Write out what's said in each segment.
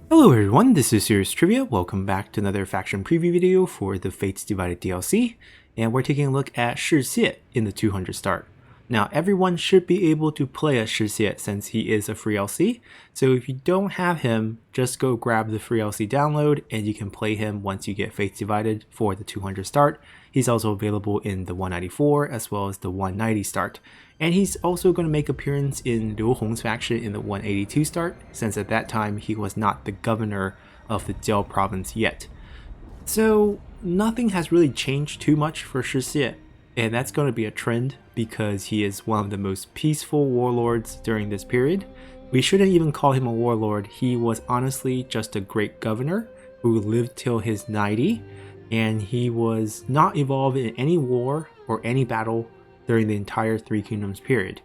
Hello everyone, this is Serious Trivia. Welcome back to another faction preview video for the Fates Divided DLC, and we're taking a look at Shi Xie in the 200 start. Now everyone should be able to play as Shi Xie since he is a free LC, so if you don't have him, just go grab the free LC download and you can play him once you get Fates Divided for the 200 start. He's also available in the 194 as well as the 190 start. And he's also going to make appearance in Liu Hong's faction in the 182 start, since at that time he was not the governor of the Jiao province yet. So nothing has really changed too much for Shi Xie, and that's going to be a trend because he is one of the most peaceful warlords during this period. We shouldn't even call him a warlord, he was honestly just a great governor who lived till his 90, and he was not involved in any war or any battle during the entire Three Kingdoms period,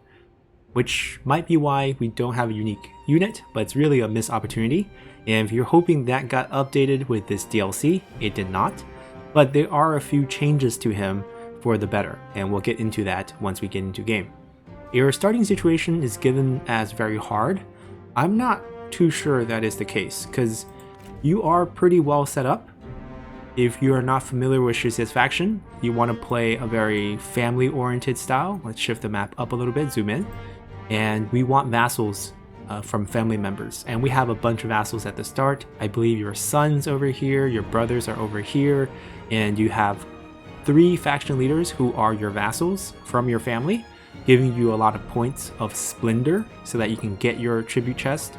which might be why we don't have a unique unit, but it's really a missed opportunity. And if you're hoping that got updated with this DLC, it did not, but there are a few changes to him for the better, and we'll get into that once we get into game. Your starting situation is given as very hard. I'm not too sure that is the case, because you are pretty well set up. If you are not familiar with Shi Xie's faction, you want to play a very family-oriented style. Let's shift the map up a little bit, zoom in. And we want vassals from family members. And we have a bunch of vassals at the start. I believe your sons over here, your brothers are over here, and you have 3 faction leaders who are your vassals from your family, giving you a lot of points of splendor so that you can get your tribute chest.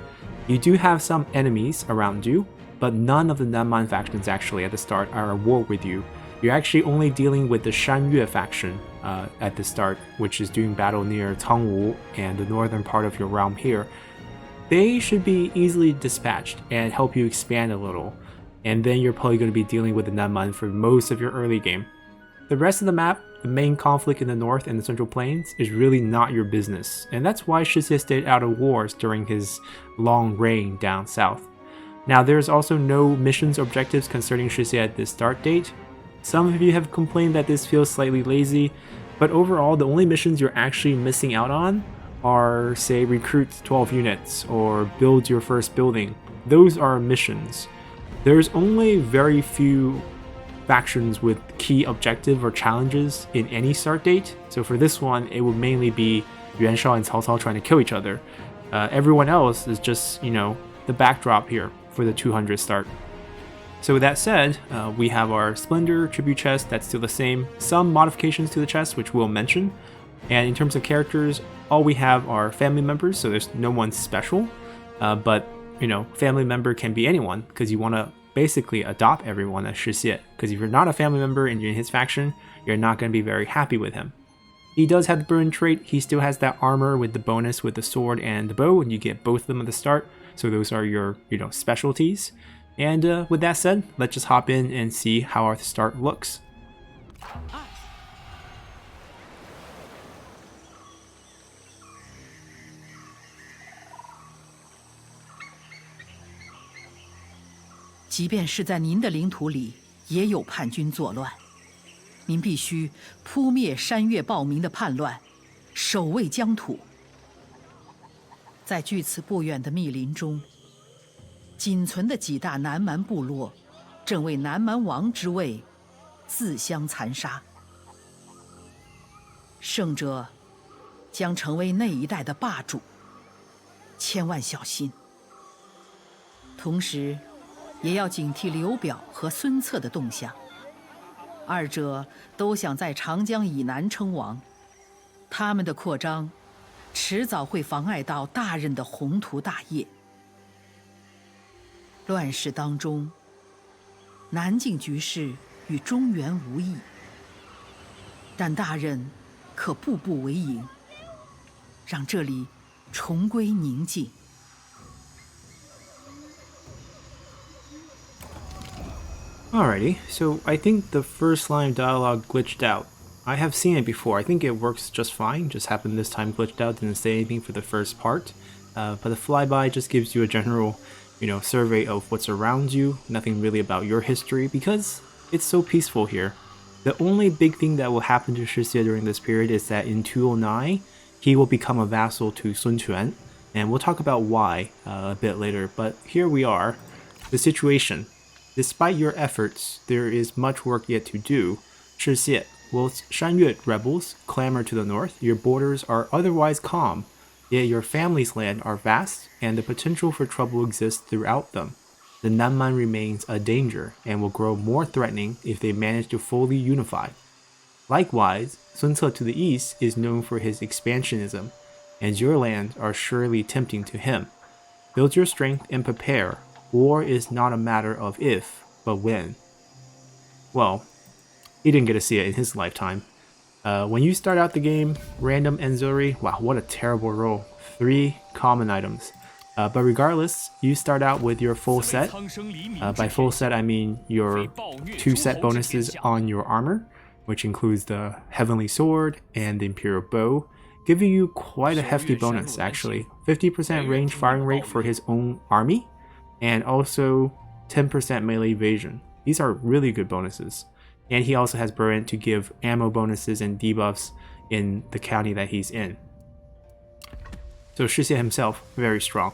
You do have some enemies around you, but none of the Nanman factions actually at the start are at war with you. You're actually only dealing with the Shan faction at the start, which is doing battle near Cangwu and the northern part of your realm here. They should be easily dispatched and help you expand a little, and then you're probably going to be dealing with the Nanman for most of your early game. The rest of the map, the main conflict in the north and the central plains, is really not your business, and that's why Shi Xie stayed out of wars during his long reign down south. Now, there's also no missions or objectives concerning Shi Xie at this start date. Some of you have complained that this feels slightly lazy, but overall the only missions you're actually missing out on are, say, recruit 12 units or build your first building. Those are missions. There's only very few factions with key objective or challenges in any start date, so for this one it would mainly be Yuan Shao and Cao Cao trying to kill each other. Everyone else is just, the backdrop here for the 200 start. So with that said, we have our Splendor Tribute Chest, that's still the same. Some modifications to the chest, which we'll mention. And in terms of characters, all we have are family members, so there's no one special. But, family member can be anyone, because you want to basically adopt everyone as Shi Xie. Because if you're not a family member and you're in his faction, you're not going to be very happy with him. He does have the burn trait, he still has that armor with the bonus with the sword and the bow, and you get both of them at the start. So those are your, specialties. And with that said, let's just hop in and see how our start looks. 即便是在您的领土里，也有叛军作乱。您必须扑灭山岳暴民的叛乱，守卫疆土。在距此不远的密林中，仅存的几大南蛮部落，正为南蛮王之位自相残杀。胜者将成为那一带的霸主，千万小心。同时，也要警惕刘表和孙策的动向。二者都想在长江以南称王，他们的扩张，迟早会妨碍到大人的宏图大业。乱世当中，南境局势与中原无异，但大人可步步为营，让这里重归宁静。 Alrighty, so I think the first line of dialogue glitched out. I have seen it before, I think it works just fine, just happened this time glitched out, didn't say anything for the first part. But the flyby just gives you a general, survey of what's around you, nothing really about your history, because it's so peaceful here. The only big thing that will happen to Shi Xie during this period is that in 209, he will become a vassal to Sun Quan, and we'll talk about why a bit later, but here we are. The situation. Despite your efforts, there is much work yet to do. Shi Xie, whilst Shangyue rebels clamor to the north, your borders are otherwise calm, yet your family's land are vast, and the potential for trouble exists throughout them. The Nanman remains a danger, and will grow more threatening if they manage to fully unify. Likewise, Sun Ce to the east is known for his expansionism, and your lands are surely tempting to him. Build your strength and prepare. War is not a matter of if, but when. Well, he didn't get to see it in his lifetime. When you start out the game, random Enzuri, wow, what a terrible roll. 3 common items. But regardless, you start out with your full set. By full set, I mean your 2 set bonuses on your armor, which includes the Heavenly Sword and the Imperial Bow, giving you quite a hefty bonus actually. 50% range firing rate for his own army, and also 10% melee evasion. These are really good bonuses. And he also has Brilliant to give ammo bonuses and debuffs in the county that he's in. So Shi Xie himself, very strong.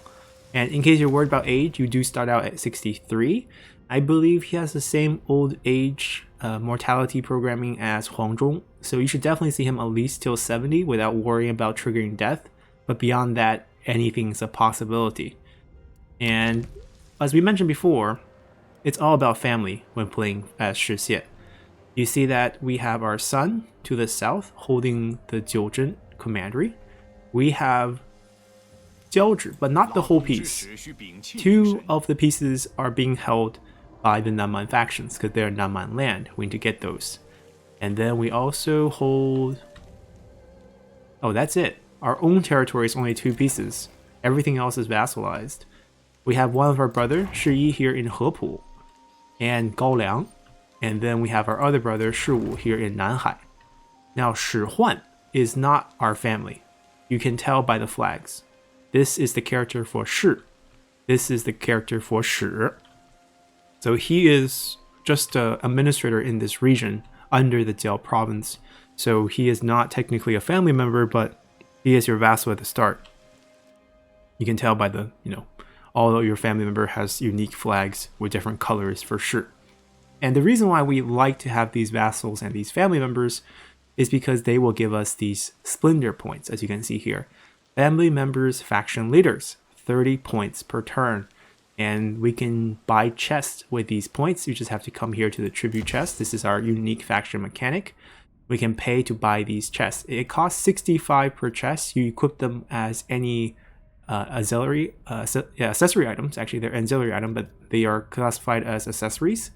And in case you're worried about age, you do start out at 63. I believe he has the same old age mortality programming as Huang Zhong, so you should definitely see him at least till 70 without worrying about triggering death, but beyond that, anything's a possibility. And as we mentioned before, it's all about family when playing as Shi Xie. You see that we have our son to the south holding the Jiuzhen commandery. We have Jiaozhi, but not the whole piece. 2 of the pieces are being held by the Nanman factions because they're Nanman land. We need to get those. And then we also hold... Oh, that's it. Our own territory is only 2 pieces. Everything else is vassalized. We have one of our brother, Shi Yi, here in Hepu and Gaoliang. And then we have our other brother, Shi Wu, here in Nanhai. Now, Shi Huan is not our family. You can tell by the flags. This is the character for Shi. This is the character for Shi. So he is just an administrator in this region under the Jiao province. So he is not technically a family member, but he is your vassal at the start. You can tell by the, although your family member has unique flags with different colors for Shi. And the reason why we like to have these vassals and these family members is because they will give us these splendor points, as you can see here. Family members, faction leaders, 30 points per turn. And we can buy chests with these points. You just have to come here to the tribute chest. This is our unique faction mechanic. We can pay to buy these chests. It costs 65 per chest. You equip them as any accessory items. Actually, they're ancillary items, but they are classified as accessories.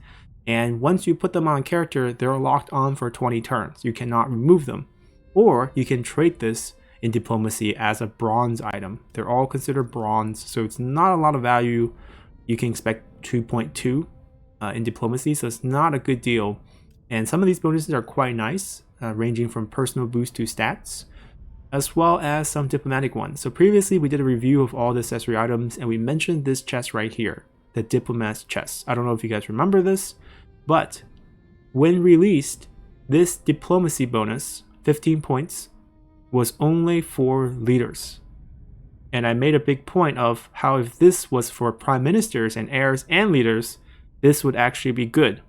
And once you put them on a character, they're locked on for 20 turns. You cannot remove them. Or you can trade this in diplomacy as a bronze item. They're all considered bronze, so it's not a lot of value. You can expect 2.2 in diplomacy, so it's not a good deal. And some of these bonuses are quite nice, ranging from personal boost to stats, as well as some diplomatic ones. So previously we did a review of all the accessory items, and we mentioned this chest right here, the Diplomats Chest. I don't know if you guys remember this, but when released, this diplomacy bonus, 15 points, was only for leaders. And I made a big point of how if this was for prime ministers and heirs and leaders, this would actually be good.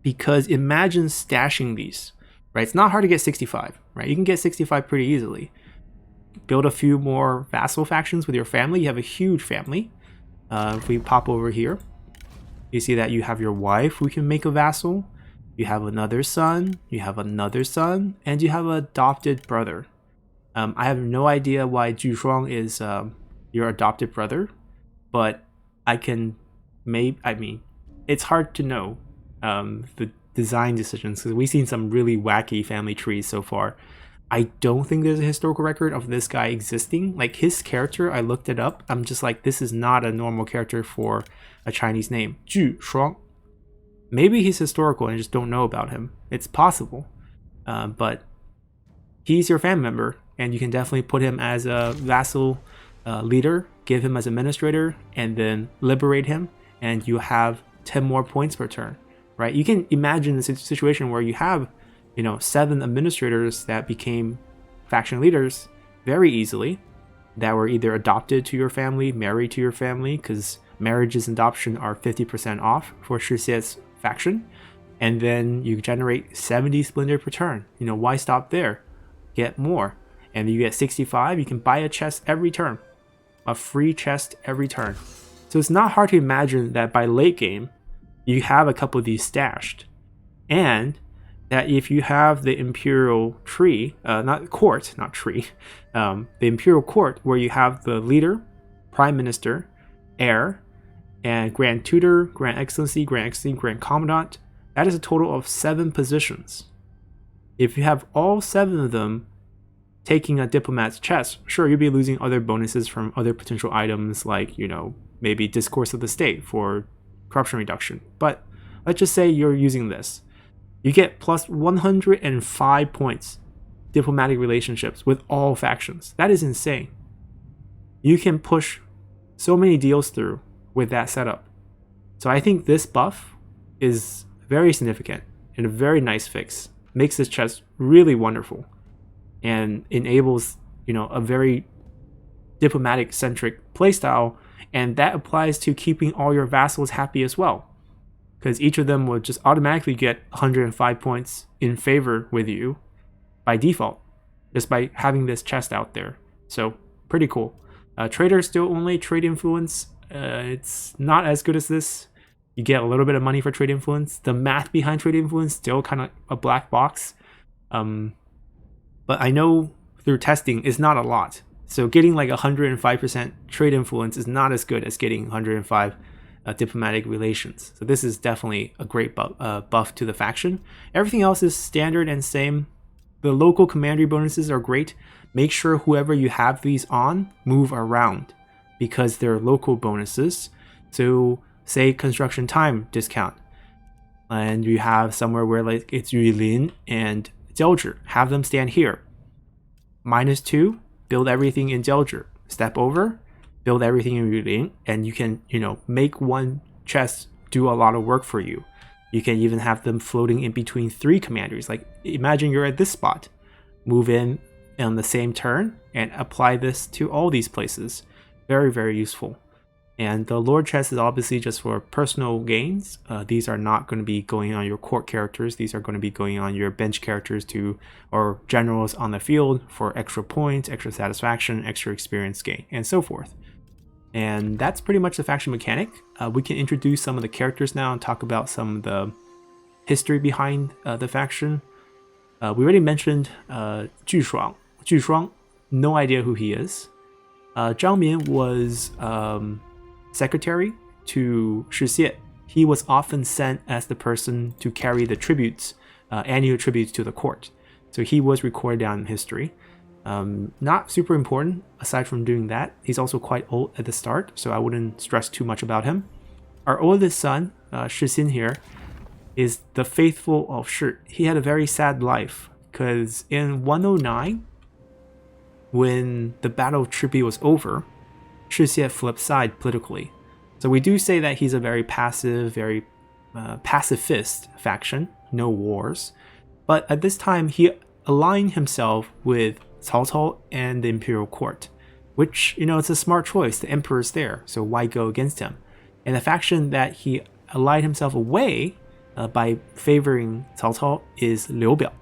Because imagine stashing these, right? It's not hard to get 65, right? You can get 65 pretty easily. Build a few more vassal factions with your family. You have a huge family. If we pop over here, you see that you have your wife who can make a vassal. You have another son, you have another son, and you have an adopted brother. I have no idea why Ju Shuang is your adopted brother, but it's hard to know the design decisions, because we've seen some really wacky family trees so far. I don't think there's a historical record of this guy existing. Like his character, I looked it up. I'm just like, this is not a normal character for a Chinese name. Ju Shuang. Maybe he's historical and I just don't know about him. It's possible. But he's your family member, and you can definitely put him as a vassal leader, give him as administrator, and then liberate him, and you have 10 more points per turn, right? You can imagine the situation where you have, 7 administrators that became faction leaders very easily, that were either adopted to your family, married to your family, because marriages and adoption are 50% off for Shi Xie's faction. And then you generate 70 splendor per turn. Why stop there? Get more. And you get 65, you can buy a chest every turn. A free chest every turn. So it's not hard to imagine that by late game, you have a couple of these stashed. And that if you have the Imperial tree, not tree, the Imperial court where you have the leader, prime minister, heir, and grand tutor, grand excellency, grand commandant, that is a total of 7 positions. If you have all 7 of them taking a Diplomats Chest, sure, you'll be losing other bonuses from other potential items like, maybe Discourse of the State for corruption reduction. But let's just say you're using this. You get plus 105 points diplomatic relationships with all factions. That is insane. You can push so many deals through with that setup. So I think this buff is very significant and a very nice fix. Makes this chest really wonderful and enables, a very diplomatic centric playstyle, and that applies to keeping all your vassals happy as well. Because each of them will just automatically get 105 points in favor with you by default, just by having this chest out there. So pretty cool. Trader still only trade influence. It's not as good as this. You get a little bit of money for trade influence. The math behind trade influence still kind of a black box. But I know through testing it's not a lot. So getting like 105% trade influence is not as good as getting 105 diplomatic relations. So this is definitely a great buff to the faction. Everything else is standard and same. The local commandery bonuses are great. Make sure whoever you have these on move around because they're local bonuses. So say construction time discount, and you have somewhere where like it's Yulin and Jiaozhi, have them stand here. -2, build everything in Jiaozhi. Step over, build everything in Yulin, and you can, make one chest do a lot of work for you. You can even have them floating in between 3 commanderies. Like imagine you're at this spot, move in on the same turn and apply this to all these places. Very, very useful. And the Lord chest is obviously just for personal gains. These are not going to be going on your court characters. These are going to be going on your bench characters or generals on the field for extra points, extra satisfaction, extra experience gain, and so forth. And that's pretty much the faction mechanic. We can introduce some of the characters now and talk about some of the history behind the faction. We already mentioned Ju Shuang. Ju Shuang, no idea who he is. Zhang Min was secretary to Shi Xie. He was often sent as the person to carry the tributes, annual tributes to the court. So he was recorded down in history. Not super important aside from doing that. He's also quite old at the start, so I wouldn't stress too much about him. Our oldest son, Shi Xie here, is the faithful of Shi. He had a very sad life because in 109, when the Battle of Tribi was over, Shi Xie flipped side politically. So we do say that he's a very passive, very pacifist faction, no wars. But at this time, he aligned himself with Cao Cao and the Imperial Court, which, it's a smart choice. The Emperor's there, so why go against him? And the faction that he allied himself away by favoring Cao Cao is Liu Biao.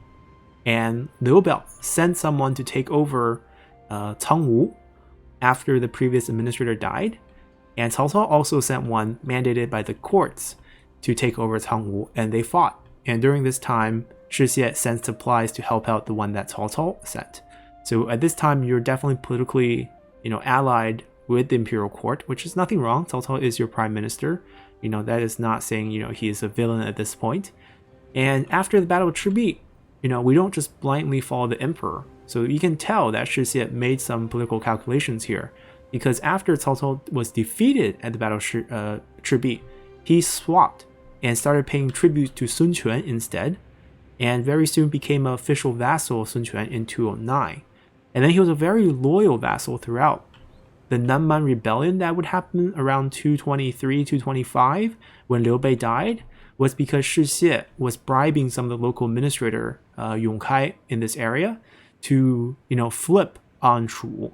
And Liu Biao sent someone to take over Cang Wu after the previous administrator died, and Cao Cao also sent one mandated by the courts to take over Cang Wu, and they fought. And during this time, Shi Xie sent supplies to help out the one that Cao Cao sent. So at this time, you're definitely politically, allied with the Imperial Court, which is nothing wrong. Cao Cao is your prime minister. That is not saying, he is a villain at this point. And after the Battle of Tribi, we don't just blindly follow the emperor. So you can tell that Shi Xie made some political calculations here, because after Cao Cao was defeated at the Battle of Tribi, he swapped and started paying tribute to Sun Quan instead, and very soon became an official vassal of Sun Quan in 209. And then he was a very loyal vassal throughout. The Nanman Rebellion that would happen around 223, 225, when Liu Bei died, was because Shi Xie was bribing some of the local administrator, Yong Kai, in this area to, flip on Shu.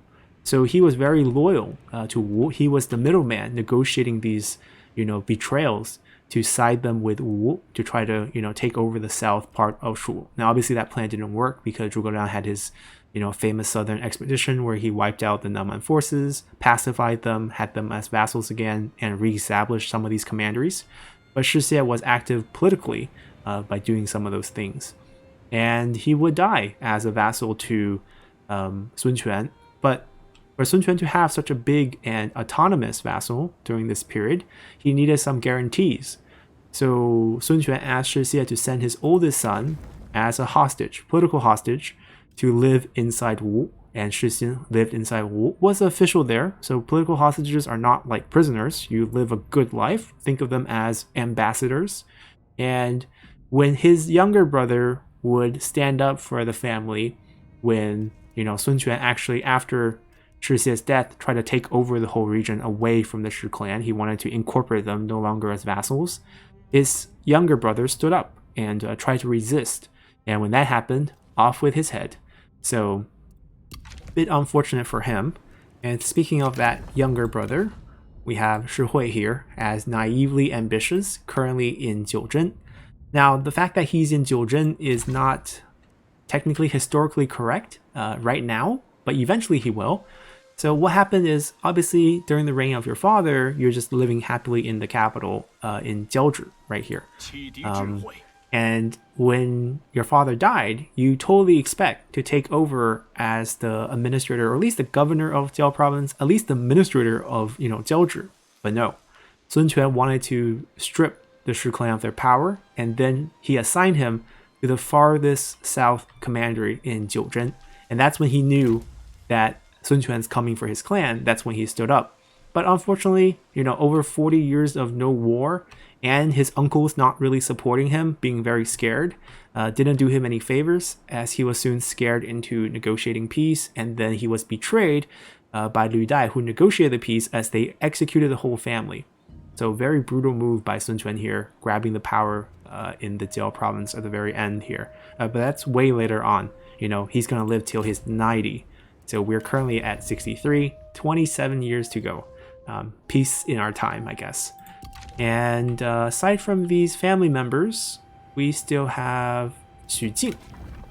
So he was very loyal to Wu. He was the middleman negotiating these, betrayals to side them with Wu to try to, take over the south part of Shu. Now, obviously, that plan didn't work because Zhuge Liang had his, famous southern expedition where he wiped out the Nauman forces, pacified them, had them as vassals again, and reestablished some of these commanderies. But Shi Xie was active politically by doing some of those things. And he would die as a vassal to Sun Quan. But for Sun Quan to have such a big and autonomous vassal during this period, he needed some guarantees. So Sun Quan asked Shi Xie to send his oldest son as a hostage, political hostage, to live inside Wu. And Shi Xie lived inside Wu, was official there. So political hostages are not like prisoners. You live a good life. Think of them as ambassadors. And when his younger brother would stand up for the family, when, Sun Quan actually, after Shi Xie's death, tried to take over the whole region away from the Shi clan. He wanted to incorporate them no longer as vassals. His younger brother stood up and tried to resist. And when that happened, off with his head. So, a bit unfortunate for him. And speaking of that younger brother, we have Shi Hui here as naively ambitious, currently in Jiuzhen. Now, the fact that he's in Jiuzhen is not technically historically correct right now, but eventually he will. So what happened is, obviously, during the reign of your father, you're just living happily in the capital in Jiaozhi, right here. And when your father died, you totally expect to take over as the administrator, or at least the governor of Jiao province, at least the administrator of, Jiaozhi. But no, Sun Quan wanted to strip the Shi clan of their power, and then he assigned him to the farthest south commandery in Jiuzhen. And that's when he knew that Sun Quan's coming for his clan. That's when he stood up. But unfortunately, over 40 years of no war, and his uncles not really supporting him, being very scared, didn't do him any favors, as he was soon scared into negotiating peace, and then he was betrayed by Lu Dai, who negotiated the peace, as they executed the whole family. So very brutal move by Sun Quan here, grabbing the power in the Jiao province at the very end here. But that's way later on. He's going to live till he's 90. So we're currently at 63, 27 years to go. Peace in our time, I guess. And aside from these family members, we still have Xu Jing.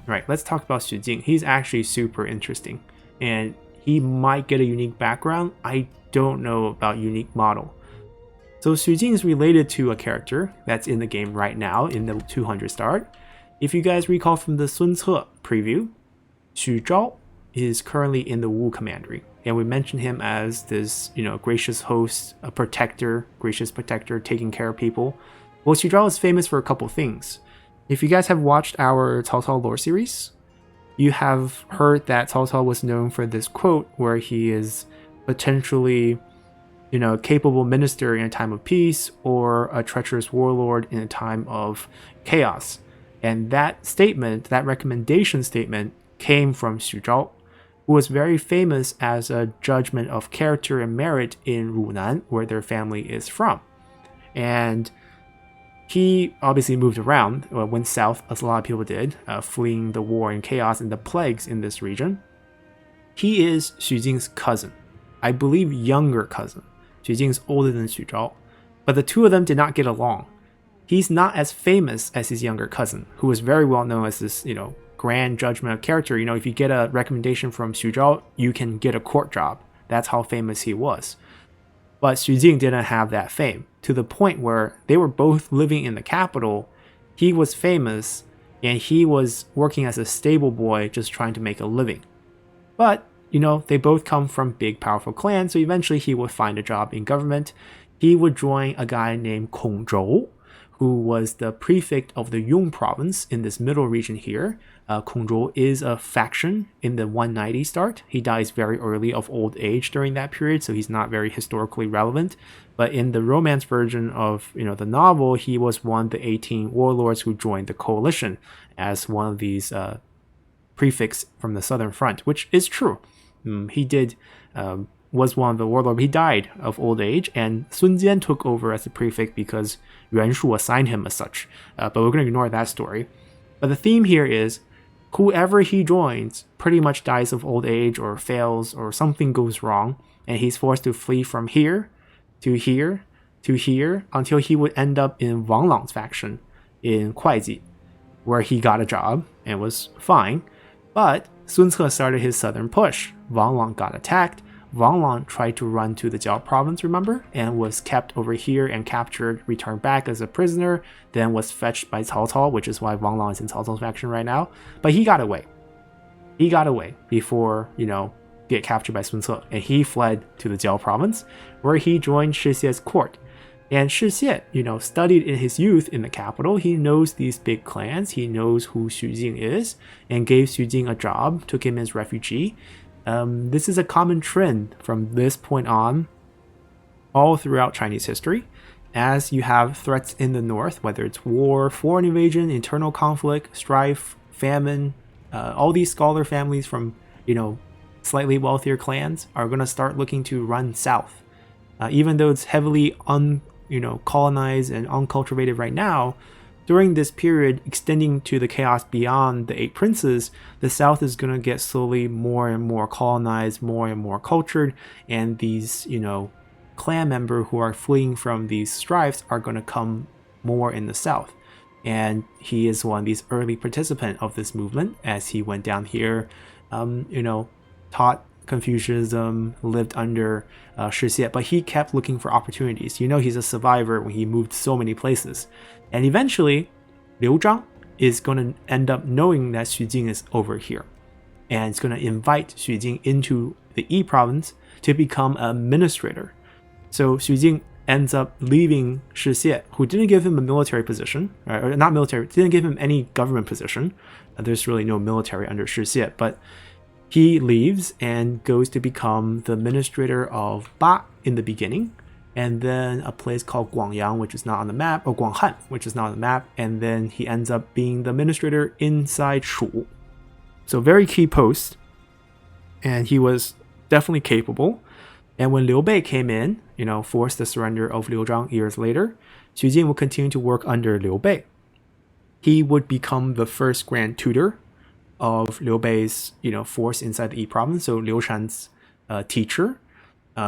Right, let's talk about Xu Jing. He's actually super interesting. And he might get a unique background. I don't know about unique model. So Xu Jing is related to a character that's in the game right now in the 200 start. If you guys recall from the Sun Ce preview, Xu Zhao is currently in the Wu commandery. And we mentioned him as this, gracious host, a protector, gracious protector, taking care of people. Well, Xu Zhao is famous for a couple things. If you guys have watched our Cao Cao lore series, you have heard that Cao Cao was known for this quote where he is potentially, a capable minister in a time of peace, or a treacherous warlord in a time of chaos. And that statement, that recommendation statement, came from Xu Zhao, who was very famous as a judgment of character and merit in Runan, where their family is from. And he obviously moved around, went south, as a lot of people did, fleeing the war and chaos and the plagues in this region. He is Xu Jing's cousin, I believe younger cousin. Xu Jing is older than Xu Zhao, but the two of them did not get along. He's not as famous as his younger cousin, who was very well known as this, grand judgment of character. If you get a recommendation from Xu Zhao, you can get a court job. That's how famous he was. But Xu Jing didn't have that fame, to the point where they were both living in the capital. He was famous, and he was working as a stable boy, just trying to make a living. But, they both come from big, powerful clans, so eventually he would find a job in government. He would join a guy named Kong Zhou, who was the prefect of the Yong province in this middle region here. Kong Zhou is a faction in the 190 start. He dies very early of old age during that period, so he's not very historically relevant. But in the romance version of the novel, he was one of the 18 warlords who joined the coalition as one of these prefects from the southern front, which is true. He did was one of the warlords. He died of old age, and Sun Jian took over as the prefect because Yuan Shu assigned him as such. But we're going to ignore that story. But the theme here is whoever he joins pretty much dies of old age or fails or something goes wrong, and he's forced to flee from here to here to here until he would end up in Wang Lang's faction in Kuaiji, where he got a job and was fine. But Sun Ce started his southern push. Wang Lang got attacked. Wang Lang tried to run to the Jiao province, remember? And was kept over here and captured, returned back as a prisoner, then was fetched by Cao Cao, which is why Wang Lang is in Cao Cao's faction right now. But he got away. He got away before, get captured by Sun Ce. And he fled to the Jiao province, where he joined Shi Xie's court. And Shi Xie, studied in his youth in the capital. He knows these big clans. He knows who Xu Jing is, and gave Xu Jing a job, took him as refugee. This is a common trend from this point on all throughout Chinese history. As you have threats in the north, whether it's war, foreign invasion, internal conflict, strife, famine, all these scholar families from, slightly wealthier clans are going to start looking to run south. Even though it's heavily colonized and uncultivated right now, during this period extending to the chaos beyond the 8 princes, the south is going to get slowly more and more colonized, more and more cultured, and these, clan members who are fleeing from these strifes are going to come more in the south. And he is one of these early participants of this movement as he went down here, taught Confucianism, lived under Shi Xie, but he kept looking for opportunities. He's a survivor when he moved so many places. And eventually, Liu Zhang is going to end up knowing that Xu Jing is over here. And it's going to invite Xu Jing into the Yi province to become an administrator. So Xu Jing ends up leaving Shi Xie, who didn't give him a military position, or not military, didn't give him any government position. There's really no military under Shi Xie, but he leaves and goes to become the administrator of Ba in the beginning, and then a place called Guangyang, which is not on the map, or Guanghan, which is not on the map, and then he ends up being the administrator inside Shu. So very key post, and he was definitely capable. And when Liu Bei came in, forced the surrender of Liu Zhang years later, Xu Jing would continue to work under Liu Bei. He would become the first grand tutor of Liu Bei's, force inside the Yi province, so Liu Shan's teacher.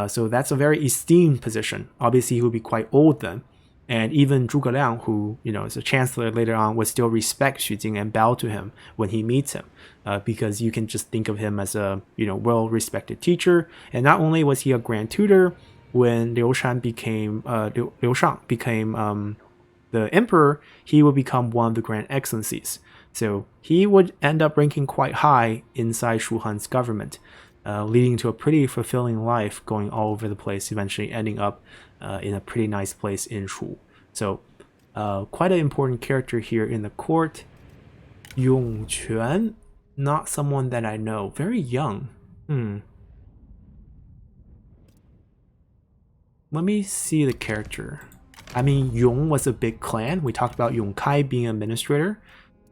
So that's a very esteemed position. Obviously, he would be quite old then. And even Zhuge Liang, who, is a chancellor later on, would still respect Xu Jing and bow to him when he meets him. Because you can just think of him as a, well-respected teacher. And not only was he a grand tutor, when Liu Shang became the emperor, he would become one of the grand excellencies. So he would end up ranking quite high inside Shu Han's government, leading to a pretty fulfilling life, going all over the place, eventually ending up in a pretty nice place in Shu. So quite an important character here in the court. Jung Chun, not someone that I know. Very young. Let me see the character. I mean, Yong was a big clan. We talked about Yong Kai being administrator,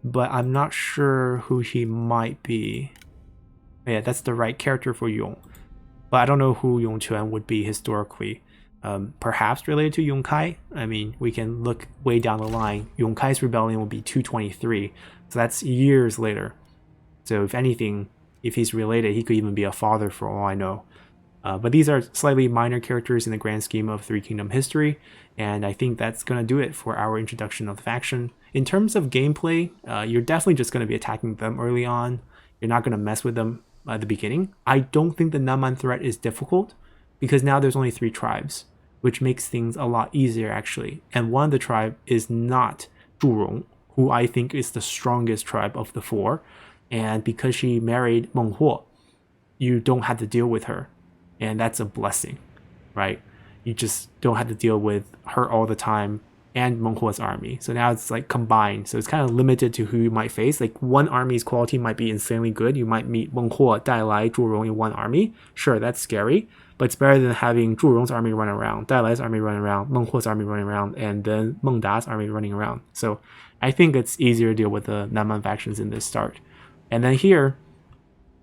but I'm not sure who he might be. Yeah, that's the right character for Yong. But I don't know who Yong Chun would be historically. Perhaps related to Yong Kai. I mean, we can look way down the line. Yong Kai's rebellion will be 223, so that's years later. So if anything, if he's related, he could even be a father for all I know. But these are slightly minor characters in the grand scheme of Three Kingdom history, and I think that's going to do it for our introduction of the faction. In terms of gameplay, you're definitely just going to be attacking them early on. You're not going to mess with them at the beginning. I don't think the Nanman threat is difficult, because now there's only 3 tribes, which makes things a lot easier actually. And one of the tribe is not Zhurong, who I think is the strongest tribe of the 4. And because she married Meng Huo, you don't have to deal with her. And that's a blessing, right? You just don't have to deal with her all the time and Meng Huo's army. So now it's like combined. So it's kind of limited to who you might face. Like one army's quality might be insanely good. You might meet Meng Huo, Dai Lai, Zhurong in one army. Sure, that's scary. But it's better than having Zhurong's army run around, Dai Lai's army running around, Meng Huo's army running around, and then Meng Da's army running around. So I think it's easier to deal with the Nanman factions in this start. And then here,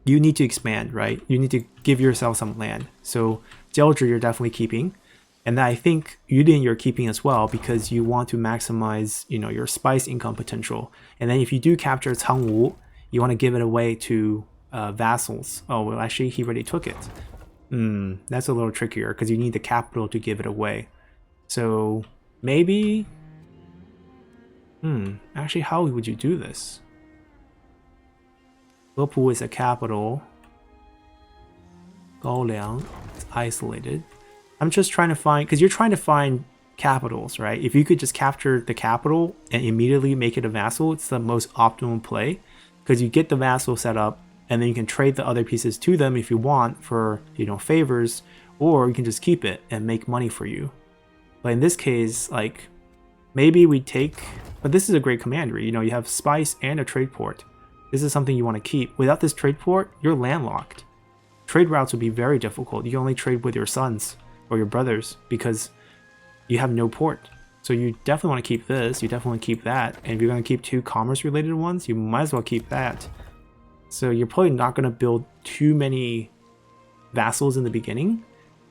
you need to expand, right? You need to give yourself some land. So Jiaozhi you're definitely keeping. And then I think Yulin you're keeping as well because you want to maximize, your spice income potential. And then if you do capture Cangwu, you want to give it away to vassals. Oh, well, actually, he already took it. That's a little trickier because you need the capital to give it away. So maybe... actually, how would you do this? Liverpool is a capital. Gaoliang is isolated. I'm just trying to find... because you're trying to find capitals, right? If you could just capture the capital and immediately make it a vassal, it's the most optimal play. Because you get the vassal set up, and then you can trade the other pieces to them if you want for, you know, favors, or you can just keep it and make money for you. But in this case, like, maybe we take... but this is a great commander, you know, you have spice and a trade port. This is something you want to keep. Without this trade port, you're landlocked. Trade routes would be very difficult. You can only trade with your sons or your brothers because you have no port. So you definitely want to keep this, you definitely keep that, and if you're going to keep 2 commerce related ones, you might as well keep that. So you're probably not going to build too many vassals in the beginning,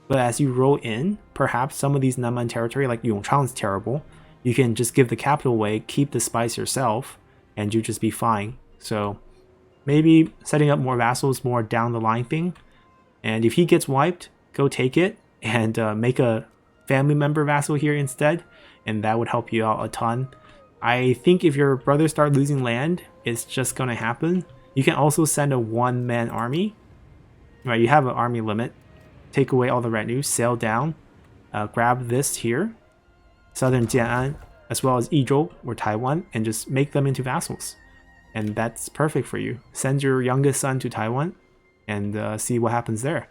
but as you roll in, perhaps some of these Nanman territory, like Yong Chang's terrible, you can just give the capital away, keep the spice yourself, and you just be fine. So maybe setting up more vassals, more down the line thing, and if he gets wiped, go take it and make a family member vassal here instead, and that would help you out a ton. I think if your brothers start losing land, it's just going to happen. You can also send a one-man army. Right, you have an army limit. Take away all the retinue, sail down, grab this here, southern Jian'an, as well as Yizhou or Taiwan, and just make them into vassals. And that's perfect for you. Send your youngest son to Taiwan and see what happens there.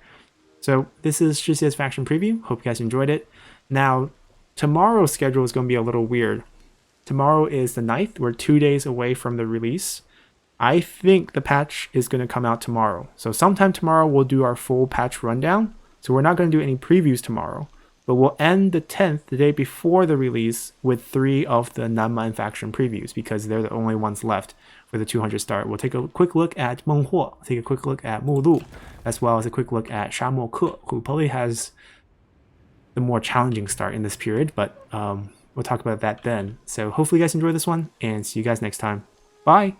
So this is Shi Xie's faction preview. Hope you guys enjoyed it. Now, tomorrow's schedule is going to be a little weird. Tomorrow is the 9th. We're 2 days away from the release. I think the patch is going to come out tomorrow. So sometime tomorrow we'll do our full patch rundown. So we're not going to do any previews tomorrow. But we'll end the 10th, the day before the release, with 3 of the Nanman faction previews because they're the only ones left for the 200 start. We'll take a quick look at Meng Huo, take a quick look at Mu Lu, as well as a quick look at Sha Mo Ke, who probably has the more challenging start in this period, but we'll talk about that then. So hopefully you guys enjoy this one, and see you guys next time. Bye!